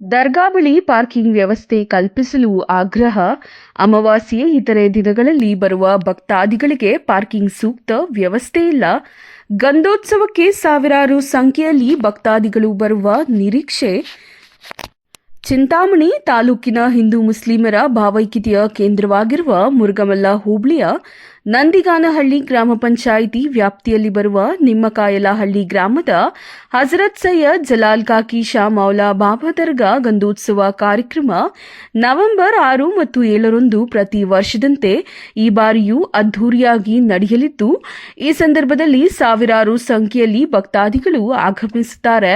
ದರ್ಗಾ ಬಳಿ ಪಾರ್ಕಿಂಗ್ ವ್ಯವಸ್ಥೆ ಕಲ್ಪಿಸಲು ಆಗ್ರಹ. ಅಮಾವಾಸ್ಯೆ ಇತರೆ ದಿನಗಳಲ್ಲಿ ಬರುವ ಭಕ್ತಾದಿಗಳಿಗೆ ಪಾರ್ಕಿಂಗ್ ಸೂಕ್ತ ವ್ಯವಸ್ಥೆ ಇಲ್ಲ. ಗಂಧೋತ್ಸವಕ್ಕೆ ಸಾವಿರಾರು ಸಂಖ್ಯೆಯಲ್ಲಿ ಭಕ್ತಾದಿಗಳು ಬರುವ ನಿರೀಕ್ಷೆ. ಚಿಂತಾಮಣಿ ತಾಲೂಕಿನ ಹಿಂದೂ ಮುಸ್ಲಿಮರ ಭಾವೈಕ್ಯತೆಯ ಕೇಂದ್ರವಾಗಿರುವ ಮುರುಗಮಲ್ಲ ಹೋಬಳಿಯ ನಂದಿಗಾನಹಳ್ಳಿ ಗ್ರಾಮ ಪಂಚಾಯಿತಿ ವ್ಯಾಪ್ತಿಯಲ್ಲಿ ಬರುವ ನಿಮ್ಮಕಾಯಲಹಳ್ಳಿ ಗ್ರಾಮದ ಹಜರತ್ ಸೈಯದ್ ಜಲಾಲ್ ಕಾಕಿ ಶಾ ಮೌಲಾ ಬಾಬಾ ದರ್ಗಾ ಗಂಧೋತ್ಸವ ಕಾರ್ಯಕ್ರಮ ನವೆಂಬರ್ 6 ಮತ್ತು 7ರಂದು ಪ್ರತಿ ವರ್ಷದಂತೆ ಈ ಬಾರಿಯೂ ಅದ್ದೂರಿಯಾಗಿ ನಡೆಯಲಿದ್ದು, ಈ ಸಂದರ್ಭದಲ್ಲಿ ಸಾವಿರಾರು ಸಂಖ್ಯೆಯಲ್ಲಿ ಭಕ್ತಾದಿಗಳು ಆಗಮಿಸುತ್ತಾರೆ.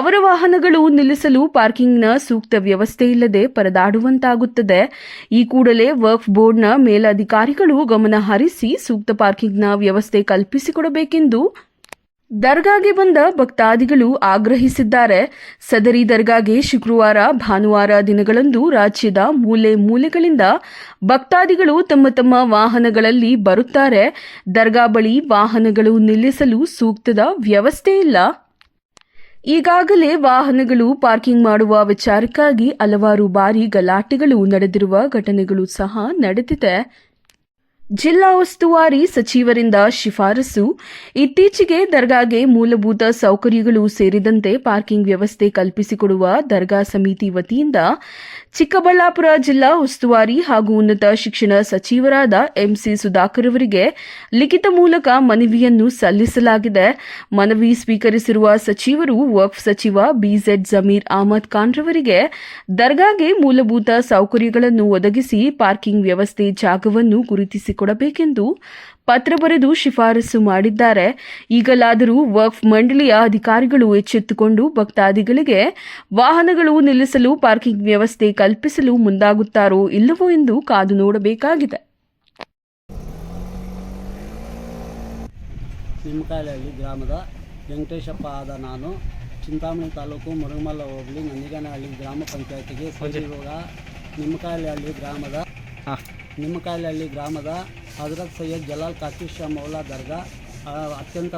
ಅವರ ವಾಹನಗಳು ನಿಲ್ಲಿಸಲು ಪಾರ್ಕಿಂಗ್ನ ಸೂಕ್ತ ವ್ಯವಸ್ಥೆ ಇಲ್ಲದೆ ಪರದಾಡುವಂತಾಗುತ್ತದೆ. ಈ ಕೂಡಲೇ ವಕ್ಫ್ ಬೋರ್ಡ್ನ ಮೇಲಧಿಕಾರಿಗಳು ಗಮನ ಹರಿಸಿ ಸೂಕ್ತ ಪಾರ್ಕಿಂಗ್ನ ವ್ಯವಸ್ಥೆ ಕಲ್ಪಿಸಿಕೊಡಬೇಕೆಂದು ದರ್ಗಾಗೆ ಬಂದ ಭಕ್ತಾದಿಗಳು ಆಗ್ರಹಿಸಿದ್ದಾರೆ. ಸದರಿ ದರ್ಗಾಗೆ ಶುಕ್ರವಾರ, ಭಾನುವಾರ ದಿನಗಳಂದು ರಾಜ್ಯದ ಮೂಲೆ ಮೂಲೆಗಳಿಂದ ಭಕ್ತಾದಿಗಳು ತಮ್ಮ ತಮ್ಮ ವಾಹನಗಳಲ್ಲಿ ಬರುತ್ತಾರೆ. ದರ್ಗಾ ಬಳಿ ವಾಹನಗಳು ನಿಲ್ಲಿಸಲು ಸೂಕ್ತದ ವ್ಯವಸ್ಥೆ ಇಲ್ಲ. ಈಗಾಗಲೇ ವಾಹನಗಳು ಪಾರ್ಕಿಂಗ್ ಮಾಡುವ ವಿಚಾರಕ್ಕಾಗಿ ಹಲವಾರು ಬಾರಿ ಗಲಾಟೆಗಳು ನಡೆದಿರುವ ಘಟನೆಗಳು ಸಹ ನಡೆದಿದೆ. ಜಿಲ್ಲಾ ಉಸ್ತುವಾರಿ ಸಚಿವರಿಂದ ಶಿಫಾರಸು. ಇತ್ತೀಚೆಗೆ ದರ್ಗಾಗೆ ಮೂಲಭೂತ ಸೌಕರ್ಯಗಳು ಸೇರಿದಂತೆ ಪಾರ್ಕಿಂಗ್ ವ್ಯವಸ್ಥೆ ಕಲ್ಪಿಸಿಕೊಡುವ ದರ್ಗಾ ಸಮಿತಿ ವತಿಯಿಂದ ಚಿಕ್ಕಬಳ್ಳಾಪುರ ಜಿಲ್ಲಾ ಉಸ್ತುವಾರಿ ಹಾಗೂ ಉನ್ನತ ಶಿಕ್ಷಣ ಸಚಿವರಾದ ಎಂಸಿ ಸುಧಾಕರ್ ಅವರಿಗೆ ಲಿಖಿತ ಮೂಲಕ ಮನವಿಯನ್ನು ಸಲ್ಲಿಸಲಾಗಿದೆ. ಮನವಿ ಸ್ವೀಕರಿಸಿರುವ ಸಚಿವರು ವಕ್ಫ್ ಸಚಿವ ಬಿಜೆಡ್ ಜಮೀರ್ ಅಹಮದ್ ಖಾನ್ ರವರಿಗೆ ದರ್ಗಾಗೆ ಮೂಲಭೂತ ಸೌಕರ್ಯಗಳನ್ನು ಒದಗಿಸಿ ಪಾರ್ಕಿಂಗ್ ವ್ಯವಸ್ಥೆ ಜಾಗವನ್ನು ಗುರುತಿಸಿಕೊಡಬೇಕೆಂದು ಪತ್ರ ಬರೆದು ಶಿಫಾರಸು ಮಾಡಿದ್ದಾರೆ. ಈಗಲಾದರೂ ವಕ್ಫ್ ಮಂಡಳಿಯ ಅಧಿಕಾರಿಗಳು ಎಚ್ಚೆತ್ತುಕೊಂಡು ಭಕ್ತಾದಿಗಳಿಗೆ ವಾಹನಗಳು ನಿಲ್ಲಿಸಲು ಪಾರ್ಕಿಂಗ್ ವ್ಯವಸ್ಥೆ ಕಲ್ಪಿಸಲು ಮುಂದಾಗುತ್ತಾರೋ ಇಲ್ಲವೋ ಎಂದು ಕಾದು ನೋಡಬೇಕಾಗಿದೆ. ನಿಮ್ಮಕಾಯಲಹಳ್ಳಿ ಗ್ರಾಮದ ವೆಂಕಟೇಶಪ್ಪ ಆದ ನಾನು ಚಿಂತಾಮಣಿ ತಾಲೂಕು ಮುರುಗಮಲ್ಲ ಹೋಬಳಿ ನಂದಿಗಾನಹಳ್ಳಿ ಗ್ರಾಮ ಪಂಚಾಯತಿಗೆ ಸೇರಿರುವ ನಿಮ್ಮಕಾಯಲಹಳ್ಳಿ ಗ್ರಾಮದ ಹಜರತ್ ಸೈಯದ್ ಜಲಾಲ್ ಕಾಕಿ ಶಾ ಮೌಲಾ ದರ್ಗಾ ಅತ್ಯಂತ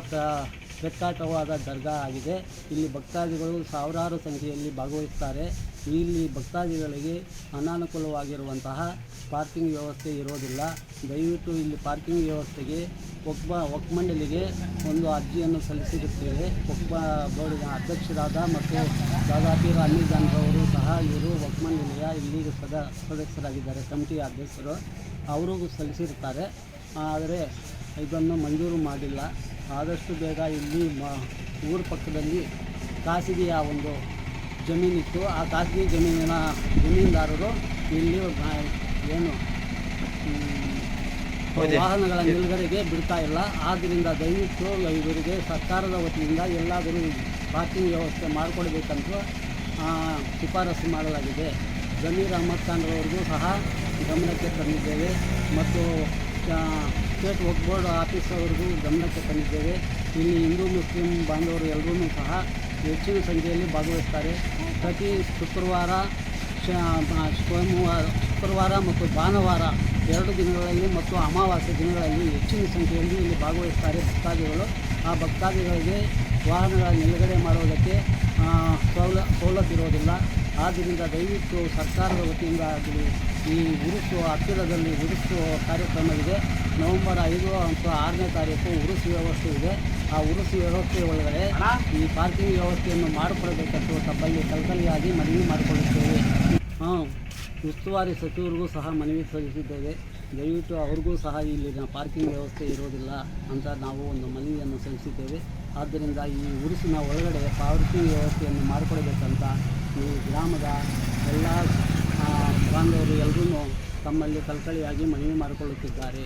ಪ್ರಖ್ಯಾತವಾದ ದರ್ಗಾ ಆಗಿದೆ. ಇಲ್ಲಿ ಭಕ್ತಾದಿಗಳು ಸಾವಿರಾರು ಸಂಖ್ಯೆಯಲ್ಲಿ ಭಾಗವಹಿಸುತ್ತಾರೆ. ಇಲ್ಲಿ ಭಕ್ತಾದಿಗಳಿಗೆ ಅನಾನುಕೂಲವಾಗಿರುವಂತಹ ಪಾರ್ಕಿಂಗ್ ವ್ಯವಸ್ಥೆ ಇರೋದಿಲ್ಲ. ದಯವಿಟ್ಟು ಇಲ್ಲಿ ಪಾರ್ಕಿಂಗ್ ವ್ಯವಸ್ಥೆಗೆ ವಕ್ಫ್ ಮಂಡಳಿಗೆ ಒಂದು ಅರ್ಜಿಯನ್ನು ಸಲ್ಲಿಸಿರುತ್ತೇವೆ. ವಕ್ಫ್ ಬೋರ್ಡಿನ ಅಧ್ಯಕ್ಷರಾದ ಮತ್ತು ದಾದಾಪೀರ್ ಅಮೀಜಾನ್ ರವರು ಸಹ ಇವರು ವಕ್ಫ್ ಮಂಡಳಿಯ ಇಲ್ಲಿ ಸದಸ್ಯರಾಗಿದ್ದಾರೆ. ಕಮಿಟಿಯ ಅಧ್ಯಕ್ಷರು ಅವರಿಗೂ ಸಲ್ಲಿಸಿರುತ್ತಾರೆ. ಆದರೆ ಇದನ್ನು ಮಂಜೂರು ಮಾಡಿಲ್ಲ. ಆದಷ್ಟು ಬೇಗ ಇಲ್ಲಿ ಊರ ಪಕ್ಕದಲ್ಲಿ ಖಾಸಗಿಯ ಒಂದು ಜಮೀನಿತ್ತು. ಆ ಖಾಸಗಿ ಜಮೀನುದಾರರು ಇಲ್ಲಿ ಏನು ವಾಹನಗಳ ನಿಲುಗಡೆಗೆ ಬಿಡ್ತಾ ಇಲ್ಲ. ಆದ್ದರಿಂದ ದಯವಿಟ್ಟು ಇವರಿಗೆ ಸರ್ಕಾರದ ವತಿಯಿಂದ ಎಲ್ಲಾದರೂ ಪಾರ್ಕಿಂಗ್ ವ್ಯವಸ್ಥೆ ಮಾಡಿಕೊಡ್ಬೇಕಂತ ಶಿಫಾರಸು ಮಾಡಲಾಗಿದೆ. ಜಮೀರ್ ಅಹಮದ್ ಖಾನ್ ರವರಿಗೂ ಸಹ ಗಮನಕ್ಕೆ ತಂದಿದ್ದೇವೆ ಮತ್ತು ಸ್ಟೇಟ್ ವಕ್ಫ್ ಬೋರ್ಡ್ ಆಫೀಸ್ ಅವರಿಗೂ ಗಮನಕ್ಕೆ ತಂದಿದ್ದೇವೆ. ಇಲ್ಲಿ ಹಿಂದೂ ಮುಸ್ಲಿಂ ಬಾಂಧವರು ಎಲ್ಲರೂ ಸಹ ಹೆಚ್ಚಿನ ಸಂಖ್ಯೆಯಲ್ಲಿ ಭಾಗವಹಿಸ್ತಾರೆ. ಪ್ರತಿ ಶುಕ್ರವಾರ ಮತ್ತು ಭಾನುವಾರ 2 ದಿನಗಳಲ್ಲಿ ಮತ್ತು ಅಮಾವಾಸ್ಯೆ ದಿನಗಳಲ್ಲಿ ಹೆಚ್ಚಿನ ಸಂಖ್ಯೆಯಲ್ಲಿ ಇಲ್ಲಿ ಭಾಗವಹಿಸ್ತಾರೆ ಭಕ್ತಾದಿಗಳು. ಆ ಭಕ್ತಾದಿಗಳಿಗೆ ವಾಹನಗಳ ನಿಲುಗಡೆ ಮಾಡುವುದಕ್ಕೆ ಸವಲತ್ತಿರೋದಿಲ್ಲ. ಆದ್ದರಿಂದ ದಯವಿಟ್ಟು ಸರ್ಕಾರದ ವತಿಯಿಂದ ಆಗಲಿ ಈ ಹತ್ತಿರದಲ್ಲಿ ಉರುಸು ಕಾರ್ಯಕ್ರಮವಿದೆ. ನವೆಂಬರ್ 5 ಮತ್ತು 6ನೇ ತಾರೀಕು ಉರುಸು ವ್ಯವಸ್ಥೆ ಇದೆ. ಆ ಉರುಸು ವ್ಯವಸ್ಥೆ ಒಳಗಡೆ ಈ ಪಾರ್ಕಿಂಗ್ ವ್ಯವಸ್ಥೆಯನ್ನು ಮಾಡಿಕೊಡಬೇಕಂತ ತಮ್ಮಲ್ಲಿ ಕಳಕಳಿಯಾಗಿ ಮನವಿ ಮಾಡಿಕೊಳ್ಳುತ್ತೇವೆ. ಉಸ್ತುವಾರಿ ಸಚಿವರಿಗೂ ಸಹ ಮನವಿ ಸಲ್ಲಿಸಿದ್ದೇವೆ. ದಯವಿಟ್ಟು ಅವ್ರಿಗೂ ಸಹ ಇಲ್ಲಿನ ಪಾರ್ಕಿಂಗ್ ವ್ಯವಸ್ಥೆ ಇರೋದಿಲ್ಲ ಅಂತ ನಾವು ಒಂದು ಮನವಿಯನ್ನು ಸಲ್ಲಿಸಿದ್ದೇವೆ. ಆದ್ದರಿಂದ ಈ ಉರುಸಿನ ಒಳಗಡೆ ಪಾರ್ಕಿಂಗ್ ವ್ಯವಸ್ಥೆಯನ್ನು ಮಾಡಿಕೊಡಬೇಕಂತ ಈ ಗ್ರಾಮದ ಎಲ್ಲ ಬಾಂಧವರು ಎಲ್ಲರೂ ತಮ್ಮಲ್ಲಿ ಕಳಕಳಿಯಾಗಿ ಮನವಿ ಮಾಡಿಕೊಳ್ಳುತ್ತಿದ್ದಾರೆ.